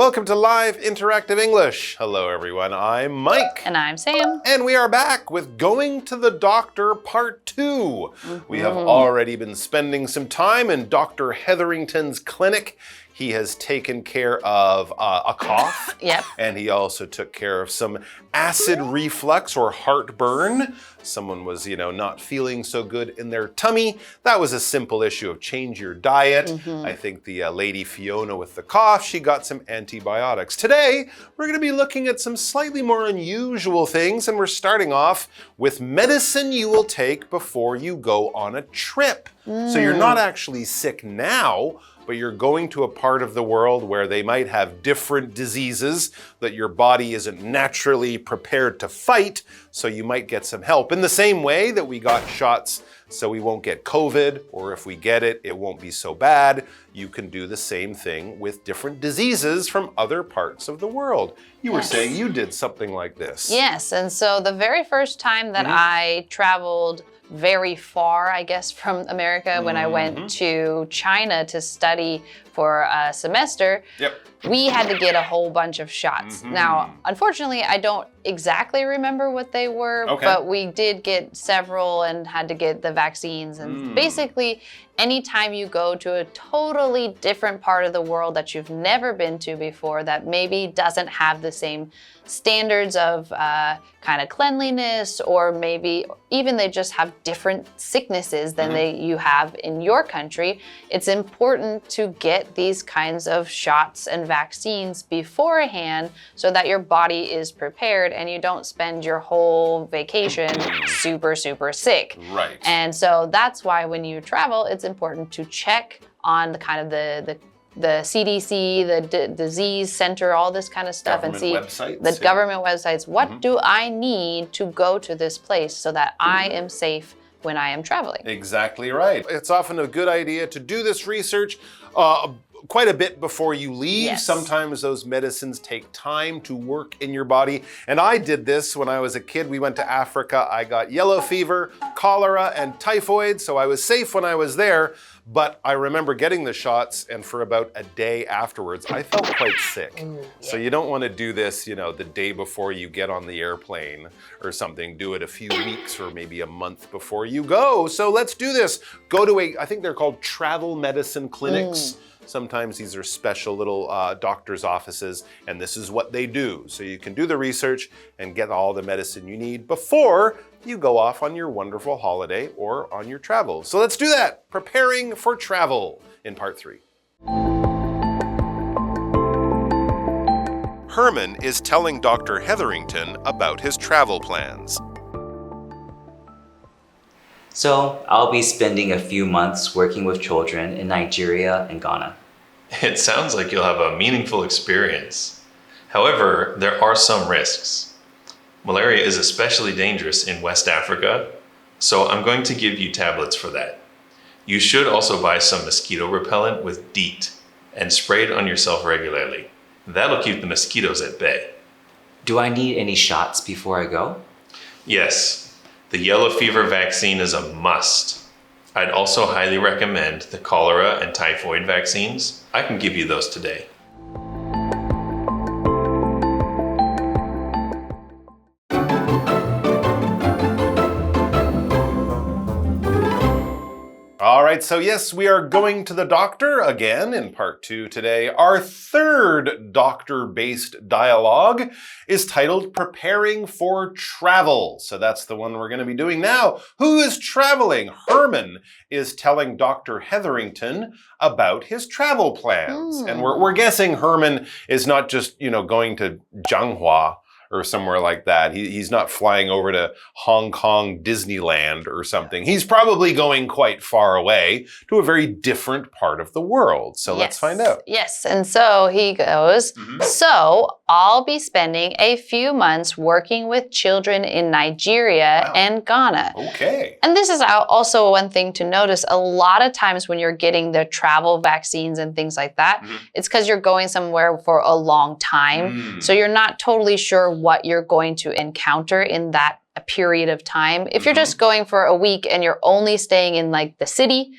welcome to Live Interactive English. Hello everyone, I'm Mike. And I'm Sam. And we are back with Going to the Doctor Part 2. We have already been spending some time in Dr. Hetherington's clinic. He has taken care of a cough. Yep. And he also took care of some acid reflux or heartburn. Someone was, not feeling so good in their tummy. That was a simple issue of change your diet. I think the lady Fiona with the cough, she got some antibiotics. Today, we're going to be looking at some slightly more unusual things, and we're starting off with medicine you will take before you go on a trip. So you're not actually sick now, but you're going to a part of the world where they might have different diseases that your body isn't naturally prepared to fight, so you might get some help. In the same way that we got shots so we won't get COVID, or if we get it, it won't be so bad, you can do the same thing with different diseases from other parts of the world. You were saying you did something like this. Yes, and so the very first time that I traveled very far, I guess, from America when I went to China to study for a semester, we had to get a whole bunch of shots. Now, unfortunately, I don't exactly remember what they were, but we did get several and had to get the vaccines. And basically, anytime you go to a totally different part of the world that you've never been to before, that maybe doesn't have the same standards of kind of cleanliness, or maybe even they just have different sicknesses than you have in your country, it's important to get these kinds of shots and vaccines beforehand so that your body is prepared and you don't spend your whole vacation super, super sick. Right. And so that's why when you travel, it's important to check on the kind of the CDC, the disease center, all this kind of stuff, and see the government websites. What do I need to go to this place so that I am safe when I am traveling? Exactly right. It's often a good idea to do this research quite a bit before you leave. Yes. Sometimes those medicines take time to work in your body. And I did this when I was a kid. We went to Africa. I got yellow fever, cholera, and typhoid, so I was safe when I was there. But I remember getting the shots, and for about a day afterwards, I felt quite sick. So you don't want to do this, the day before you get on the airplane or something. Do it a few weeks or maybe a month before you go. So let's do this. Go to I think they're called travel medicine clinics. Sometimes these are special little doctor's offices, and this is what they do. So you can do the research and get all the medicine you need before you go off on your wonderful holiday or on your travels. So let's do that. Preparing for travel in part 3. Herman is telling Dr. Hetherington about his travel plans. So, I'll be spending a few months working with children in Nigeria and Ghana. It sounds like you'll have a meaningful experience. However, there are some risks. Malaria is especially dangerous in West Africa, so I'm going to give you tablets for that. You should also buy some mosquito repellent with DEET and spray it on yourself regularly. That'll keep the mosquitoes at bay. Do I need any shots before I go? Yes. The yellow fever vaccine is a must. I'd also highly recommend the cholera and typhoid vaccines. I can give you those today. All right, so yes, we are going to the doctor again in part 2 today. Our third doctor-based dialogue is titled Preparing for Travel. So that's the one we're going to be doing now. Who is traveling? Herman is telling Dr. Hetherington about his travel plans. And we're guessing Herman is not just, going to Zhanghua or somewhere like that. He's not flying over to Hong Kong Disneyland or something. He's probably going quite far away to a very different part of the world. So let's find out. Yes, and so he goes, so I'll be spending a few months working with children in Nigeria and Ghana. Okay. And this is also one thing to notice. A lot of times when you're getting the travel vaccines and things like that, it's because you're going somewhere for a long time. So you're not totally sure what you're going to encounter in that period of time. If you're just going for a week and you're only staying in like the city,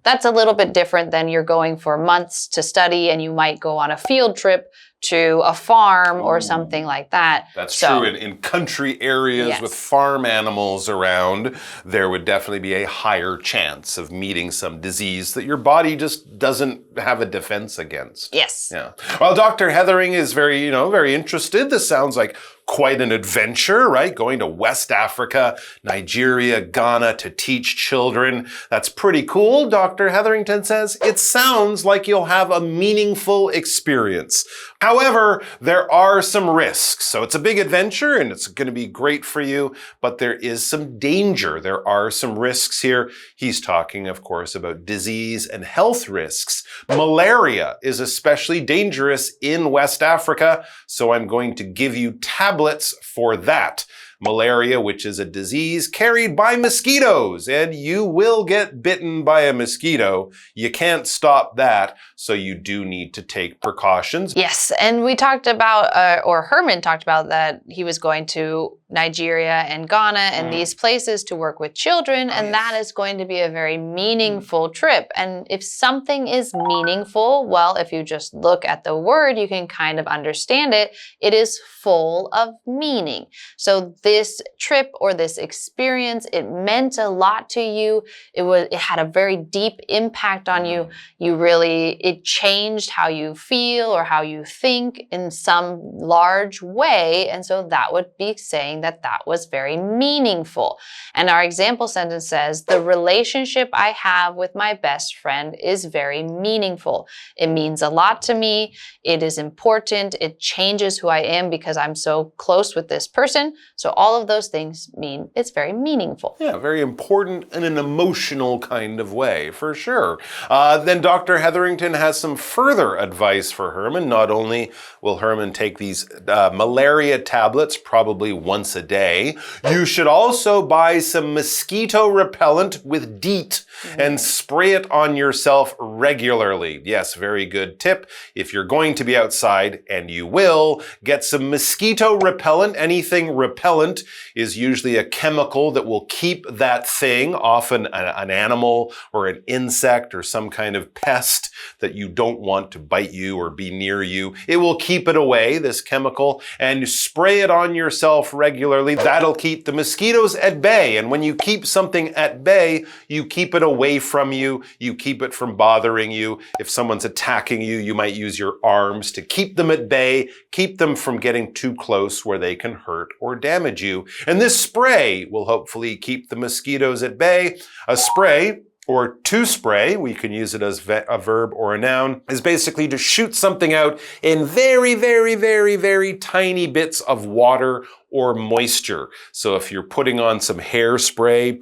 that's a little bit different than you're going for months to study and you might go on a field trip to a farm or something like that. That's true. In country areas with farm animals around, there would definitely be a higher chance of meeting some disease that your body just doesn't have a defense against. Yes. Yeah. Well, Dr. Hetherington is very, very interested. This sounds like quite an adventure, right? Going to West Africa, Nigeria, Ghana to teach children. That's pretty cool. Dr. Hetherington says it sounds like you'll have a meaningful experience. However, there are some risks. So it's a big adventure and it's going to be great for you, but there is some danger. There are some risks here. He's talking, of course, about disease and health risks. Malaria is especially dangerous in West Africa, so I'm going to give you tablets for that. Malaria, which is a disease carried by mosquitoes, and you will get bitten by a mosquito. You can't stop that, so you do need to take precautions. Yes, and we talked about, or Herman talked about that he was going to Nigeria and Ghana and these places to work with children, and that is going to be a very meaningful trip. And if something is meaningful, well, if you just look at the word, you can kind of understand it. It is full of meaning. So this trip or this experience, it meant a lot to you. It had a very deep impact on you. It changed how you feel or how you think in some large way. And so that would be saying that was very meaningful. And our example sentence says, the relationship I have with my best friend is very meaningful. It means a lot to me. It is important. It changes who I am because I'm so close with this person. So all of those things mean it's very meaningful. Yeah, very important in an emotional kind of way, for sure. Then Dr. Hetherington has some further advice for Herman. Not only will Herman take these malaria tablets probably once a day, you should also buy some mosquito repellent with DEET and spray it on yourself regularly. Yes, very good tip. If you're going to be outside, and you will, get some mosquito repellent. Anything repellent is usually a chemical that will keep that thing, often an animal or an insect or some kind of pest that you don't want to bite you or be near you. It will keep it away, this chemical, and spray it on yourself regularly. That'll keep the mosquitoes at bay. And when you keep something at bay, you keep it away from you. You keep it from bothering you. If someone's attacking you, you might use your arms to keep them at bay, keep them from getting too close where they can hurt or damage you. And this spray will hopefully keep the mosquitoes at bay. A spray, or to spray, we can use it as a verb or a noun, is basically to shoot something out in very, very, very, very tiny bits of water or moisture. So if you're putting on some hairspray,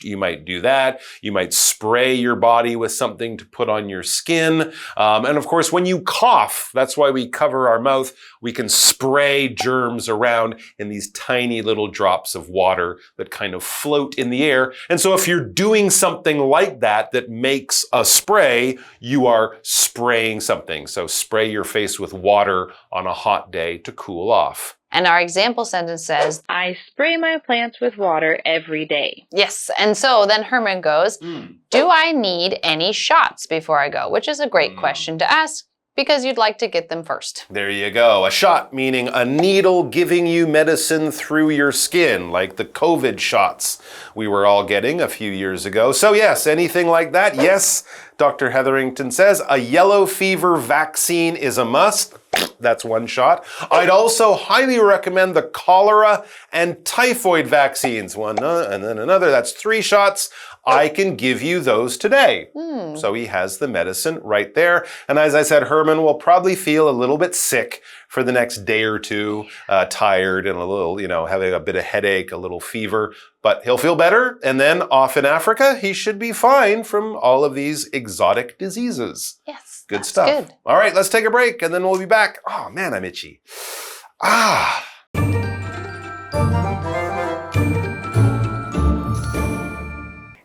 you might do that. You might spray your body with something to put on your skin. And of course, when you cough, that's why we cover our mouth. We can spray germs around in these tiny little drops of water that kind of float in the air. And so if you're doing something like that that makes a spray, you are spraying something. So spray your face with water on a hot day to cool off. And our example sentence says, I spray my plants with water every day. Yes, and so then Herman goes, do I need any shots before I go? Which is a great question to ask because you'd like to get them first. There you go. A shot meaning a needle giving you medicine through your skin, like the COVID shots we were all getting a few years ago. So yes, anything like that, yes, Dr. Hetherington says a yellow fever vaccine is a must. That's one shot. I'd also highly recommend the cholera and typhoid vaccines. One and then another. That's 3 shots. I can give you those today. So he has the medicine right there. And as I said, Herman will probably feel a little bit sick for the next day or two, tired and a little, having a bit of headache, a little fever, but he'll feel better. And then off in Africa, he should be fine from all of these exotic diseases. Yes. Good stuff. Good. All right, let's take a break and then we'll be back. Oh man, I'm itchy.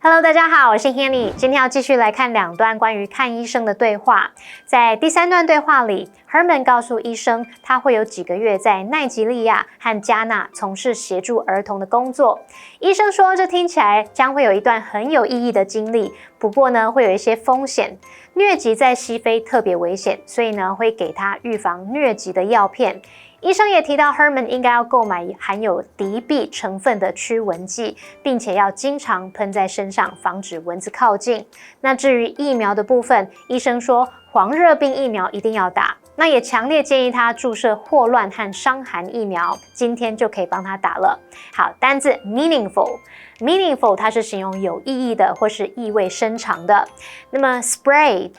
Hello， 大家好，我是 Hanny。今天要继续来看2段关于看医生的对话。在第3段对话里 ，Herman 告诉医生，他会有几个月在奈及利亚和加纳从事协助儿童的工作。医生说，这听起来将会有一段很有意义的经历，不过呢，会有一些风险。疟疾在西非特别危险，所以呢，会给他预防疟疾的药片。医生也提到 Herman 应该要购买含有敌避成分的驱蚊剂，并且要经常喷在身上，防止蚊子靠近。那至于疫苗的部分，医生说黄热病疫苗一定要打，那也强烈建议他注射霍乱和伤寒疫苗，今天就可以帮他打了。好，单字 meaningful。Meaningful 它是形容有意义的或是意味深长的。那么 spray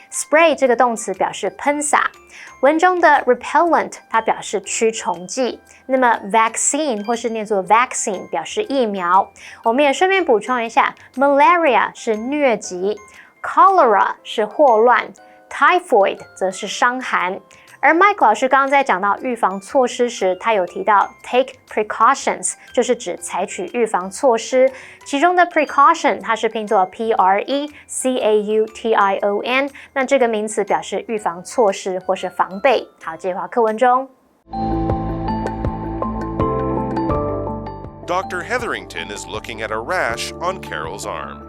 这个动词表示喷洒。文中的 repellent 它表示驱虫剂。那么 vaccine 或是念作 vaccine 表示疫苗。我们也顺便补充一下 malaria 是疟疾， cholera 是霍乱， typhoid 则是伤寒。而 Mike 老师刚刚在讲到预防措施时，他有提到 take precautions， 就是指采取预防措施。其中的 precaution 它是拼作 P-R-E-C-A-U-T-I-O-N， 那这个名词表示预防措施或是防备。好，接话课文中。Dr. Hetherington is looking at a rash on Carol's arm.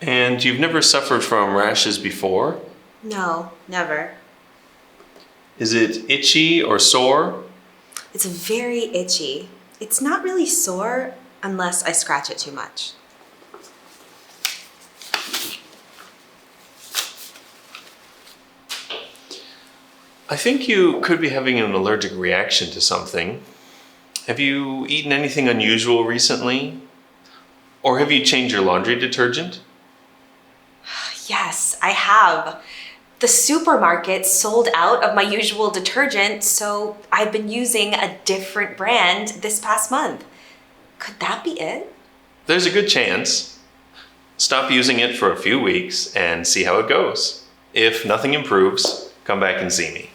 And you've never suffered from rashes before? No, never. Is it itchy or sore? It's very itchy. It's not really sore unless I scratch it too much. I think you could be having an allergic reaction to something. Have you eaten anything unusual recently? Or have you changed your laundry detergent? Yes, I have. The supermarket sold out of my usual detergent, so I've been using a different brand this past month. Could that be it? There's a good chance. Stop using it for a few weeks and see how it goes. If nothing improves, come back and see me.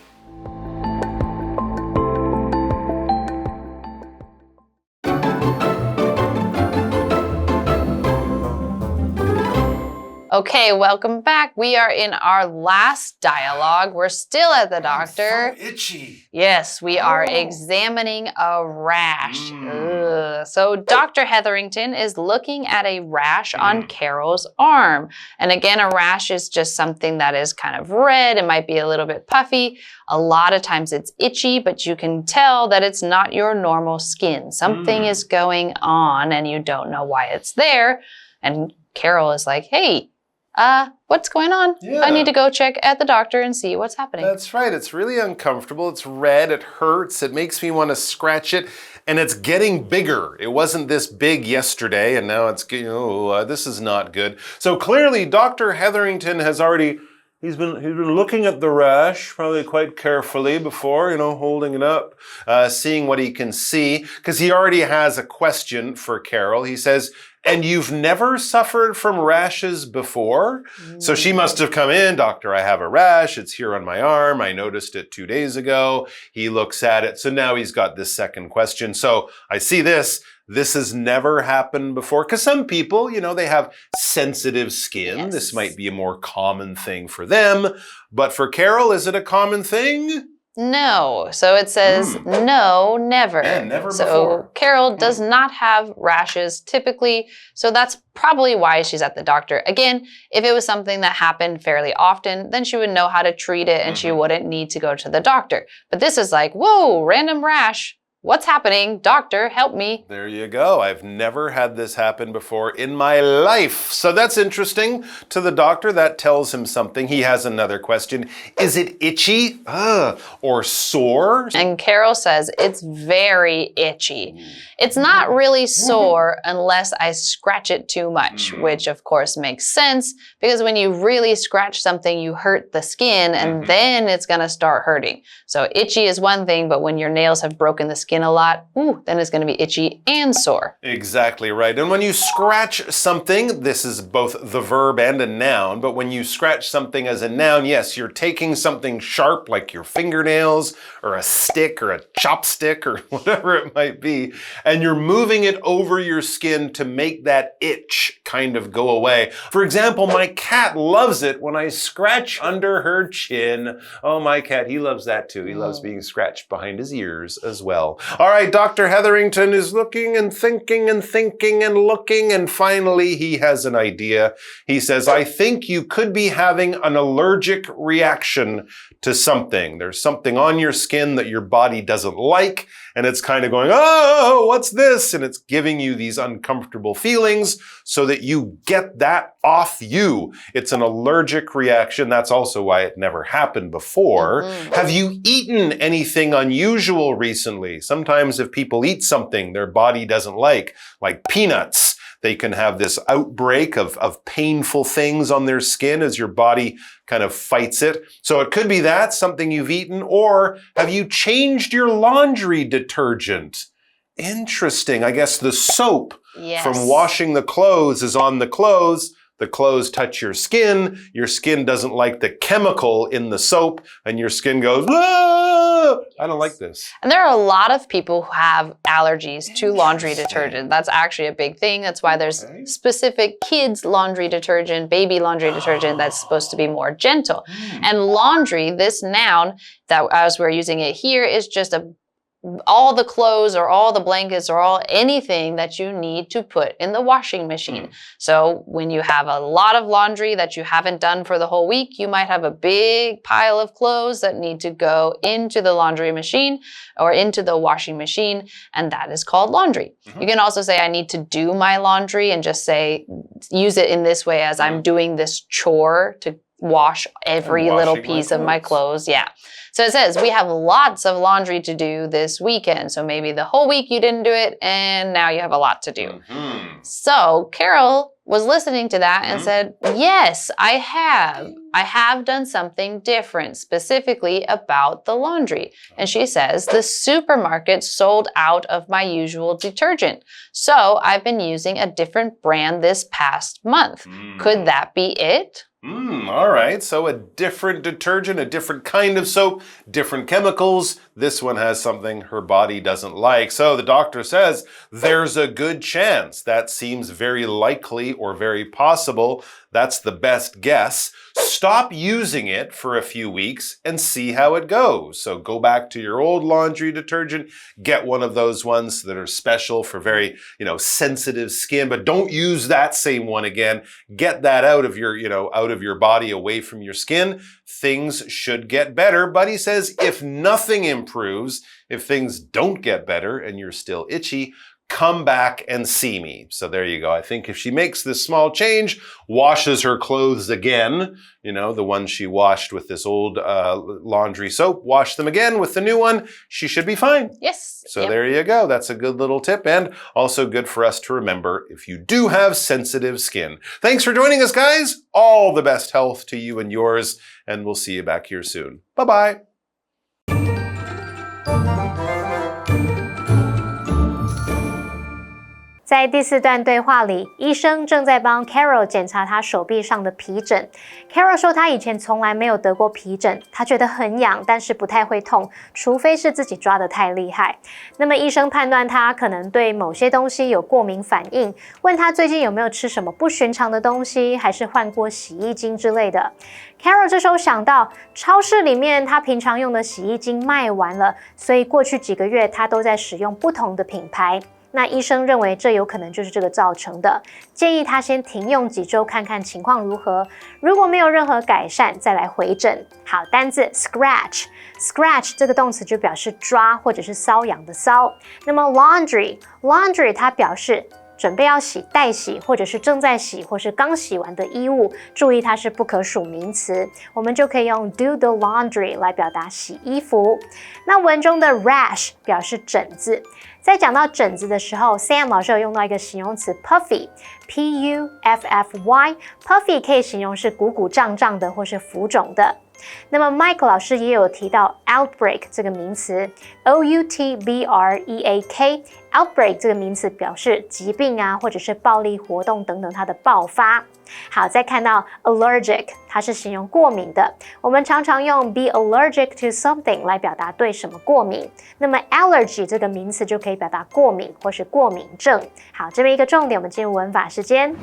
Okay, welcome back. We are in our last dialogue. We're still at the doctor. So itchy. Yes, we are examining a rash. So Dr. Hetherington is looking at a rash on Carol's arm. And again, a rash is just something that is kind of red. It might be a little bit puffy. A lot of times it's itchy, but you can tell that it's not your normal skin. Something is going on and you don't know why it's there. And Carol is like, hey, what's going on? Yeah. I need to go check at the doctor and see what's happening. That's right. It's really uncomfortable. It's red. It hurts. It makes me want to scratch it. And it's getting bigger. It wasn't this big yesterday, and now it's getting, this is not good. So clearly, Dr. Hetherington has already, he's been looking at the rash probably quite carefully before, holding it up, seeing what he can see, because he already has a question for Carol. He says, and you've never suffered from rashes before? So she must have come in, doctor, I have a rash. It's here on my arm. I noticed it 2 days ago. He looks at it. So now he's got this second question. So I see this. This has never happened before. Because some people, they have sensitive skin. Yes. This might be a more common thing for them. But for Carol, is it a common thing? No. So it says no, never. Yeah, never so before. Carol does not have rashes typically. So that's probably why she's at the doctor. Again, if it was something that happened fairly often, then she would know how to treat it and she wouldn't need to go to the doctor. But this is like, whoa, random rash. What's happening? Doctor, help me. There you go. I've never had this happen before in my life. So that's interesting. To the doctor, that tells him something. He has another question. Is it itchy? Or sore? And Carol says it's very itchy. It's not really sore unless I scratch it too much, which of course makes sense because when you really scratch something, you hurt the skin and then it's going to start hurting. So itchy is one thing, but when your nails have broken the skin, skin a lot, then it's going to be itchy and sore. Exactly right. And when you scratch something, this is both the verb and a noun, but when you scratch something as a noun, yes, you're taking something sharp like your fingernails or a stick or a chopstick or whatever it might be, and you're moving it over your skin to make that itch kind of go away. For example, my cat loves it when I scratch under her chin. Oh, my cat, he loves that too. He loves being scratched behind his ears as well. All right, Dr. Hetherington is looking and thinking and thinking and looking, and finally he has an idea. He says, I think you could be having an allergic reaction to something. There's something on your skin that your body doesn't like, and it's kind of going, oh, what's this? And it's giving you these uncomfortable feelings so that you get that off you. It's an allergic reaction. That's also why it never happened before. Have you eaten anything unusual recently? Sometimes if people eat something their body doesn't like peanuts, they can have this outbreak of painful things on their skin as your body kind of fights it. So it could be that, something you've eaten, or have you changed your laundry detergent? Interesting. I guess the soap from washing the clothes is on the clothes. The clothes touch your skin doesn't like the chemical in the soap, and your skin goes, ah, I don't like this. And there are a lot of people who have allergies to laundry detergent. That's actually a big thing. That's why there's specific kids laundry detergent, baby laundry detergent that's supposed to be more gentle. And laundry, this noun that as we're using it here, is just all the clothes or all the blankets or anything that you need to put in the washing machine. So when you have a lot of laundry that you haven't done for the whole week, you might have a big pile of clothes that need to go into the laundry machine or into the washing machine, and that is called laundry. You can also say, I need to do my laundry, and just say, use it in this way as I'm doing this chore to wash every little piece of my clothes. Yeah. So it says, we have lots of laundry to do this weekend. So maybe the whole week you didn't do it, and now you have a lot to do. So Carol was listening to that and said, yes, I have. I have done something different, specifically about the laundry. And she says, the supermarket sold out of my usual detergent. So I've been using a different brand this past month. Could that be it? All right, so a different detergent, a different kind of soap, different chemicals. This one has something her body doesn't like. So the doctor says there's a good chance. That seems very likely or very possible. That's the best guess. Stop using it for a few weeks and see how it goes. So go back to your old laundry detergent, get one of those ones that are special for very, sensitive skin, but don't use that same one again. Get that out of your body, away from your skin. Things should get better. But he says if nothing improves, if things don't get better and you're still itchy, come back and see me. So there you go. I think if she makes this small change, washes her clothes again, the ones she washed with this old laundry soap, wash them again with the new one, she should be fine. Yes. So there you go. That's a good little tip, and also good for us to remember if you do have sensitive skin. Thanks for joining us, guys. All the best health to you and yours, and we'll see you back here soon. Bye-bye. 在第4段对话里，医生正在帮 Carol 检查她手臂上的皮疹。Carol 说她以前从来没有得过皮疹，她觉得很痒，但是不太会痛，除非是自己抓得太厉害。那么医生判断她可能对某些东西有过敏反应，问她最近有没有吃什么不寻常的东西，还是换过洗衣精之类的。Carol 这时候想到，超市里面她平常用的洗衣精卖完了，所以过去几个月她都在使用不同的品牌。那医生认为这有可能就是这个造成的，建议他先停用几周看看情况如何，如果没有任何改善再来回诊。好，单字 scratch 这个动词就表示抓或者是瘙痒的瘙。那么 laundry 它表示准备要洗、待洗，或者是正在洗，或是刚洗完的衣物，注意它是不可数名词，我们就可以用 do the laundry 来表达洗衣服。那文中的 rash 表示疹子。在讲到疹子的时候 ，Sam 老师有用到一个形容词 puffy，P-U-F-F-Y，puffy 可以形容是鼓鼓胀胀的或是浮肿的。那么 Mike 老师也有提到 outbreak 这个名词 ，outbreak。outbreak 这个名词表示疾病啊，或者是暴力活动等等它的爆发。好，再看到 allergic， 它是形容过敏的。我们常常用 be allergic to something 来表达对什么过敏。那么 allergy 这个名词就可以表达过敏或是过敏症。好，这边一个重点，我们进入文法时间。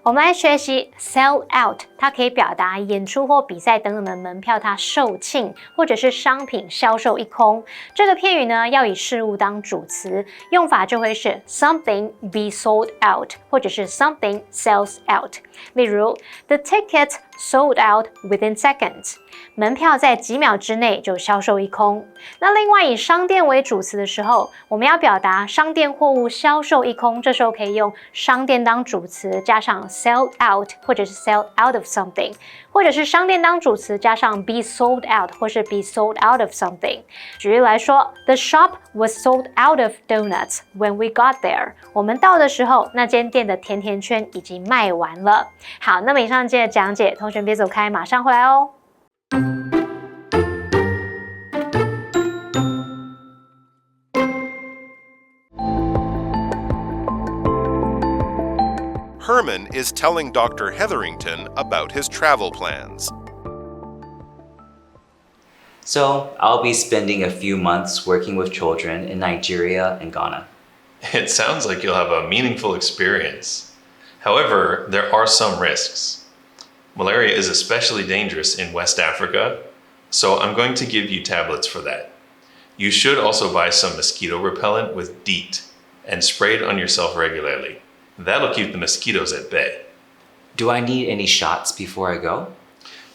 我们来学习 sell out， 它可以表达演出或比赛等等的门票它售罄，或者是商品销售一空。这个片语呢要以事物当主词，用法就会是 something be sold out， 或者是 something sells out。例如 The tickets sold out within seconds， 门票在几秒之内就销售一空。那另外以商店为主词的时候，我们要表达商店货物销售一空，这时候可以用商店当主词加上sell out， 或者是 sell out of something， 或者是商店当主词加上 be sold out， 或是 be sold out of something。举例来说 The shop was sold out of donuts when we got there。 我们到的时候，那间店的甜甜圈已经卖完了。好，那么以上这些讲解，同学别走开，马上回来哦。Herman is telling Dr. Hetherington about his travel plans. So, I'll be spending a few months working with children in Nigeria and Ghana. It sounds like you'll have a meaningful experience. However, there are some risks. Malaria is especially dangerous in West Africa, so I'm going to give you tablets for that. You should also buy some mosquito repellent with DEET and spray it on yourself regularly. That'll keep the mosquitoes at bay. Do I need any shots before I go?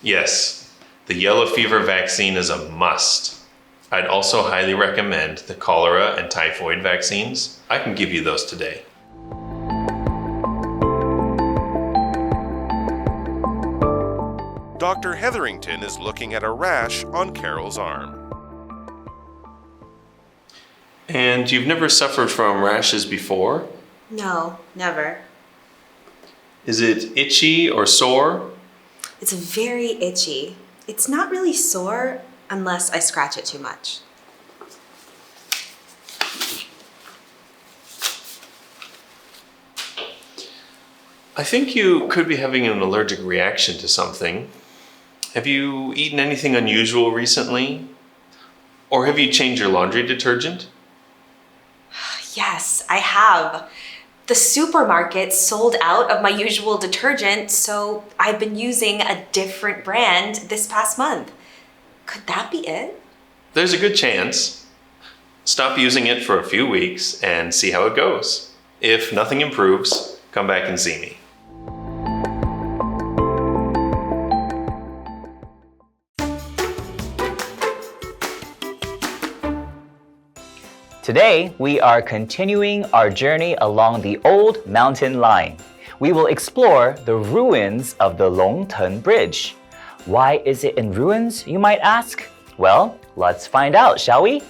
Yes, the yellow fever vaccine is a must. I'd also highly recommend the cholera and typhoid vaccines. I can give you those today. Dr. Hetherington is looking at a rash on Carol's arm. And you've never suffered from rashes before? No, never. Is it itchy or sore? It's very itchy. It's not really sore unless I scratch it too much. I think you could be having an allergic reaction to something. Have you eaten anything unusual recently? Or have you changed your laundry detergent? Yes, I have. The supermarket sold out of my usual detergent, so I've been using a different brand this past month. Could that be it? There's a good chance. Stop using it for a few weeks and see how it goes. If nothing improves, come back and see me. Today, we are continuing our journey along the old mountain line. We will explore the ruins of the Long-Teng Bridge. Why is it in ruins, you might ask? Well, let's find out, shall we?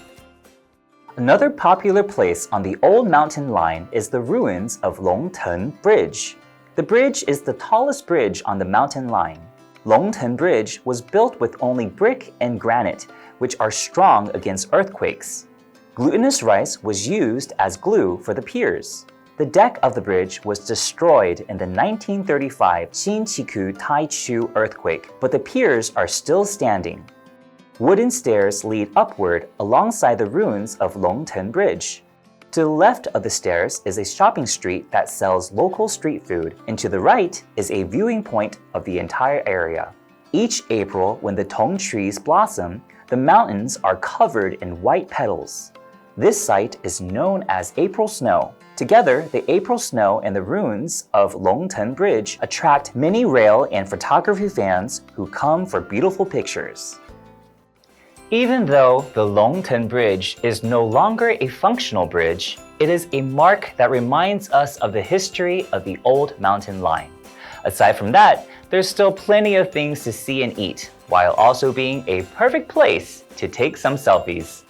Another popular place on the old mountain line is the ruins of Long-Teng Bridge. The bridge is the tallest bridge on the mountain line. Long-Teng Bridge was built with only brick and granite, which are strong against earthquakes. Glutinous rice was used as glue for the piers. The deck of the bridge was destroyed in the 1935 Xinqiku Taichu earthquake, but the piers are still standing. Wooden stairs lead upward alongside the ruins of Long-Teng Bridge. To the left of the stairs is a shopping street that sells local street food, and to the right is a viewing point of the entire area. Each April, when the tong trees blossom, the mountains are covered in white petals. This site is known as April Snow. Together, the April Snow and the ruins of Long-Teng Bridge attract many rail and photography fans who come for beautiful pictures. Even though the Long-Teng Bridge is no longer a functional bridge, it is a mark that reminds us of the history of the old mountain line. Aside from that, there's still plenty of things to see and eat, while also being a perfect place to take some selfies.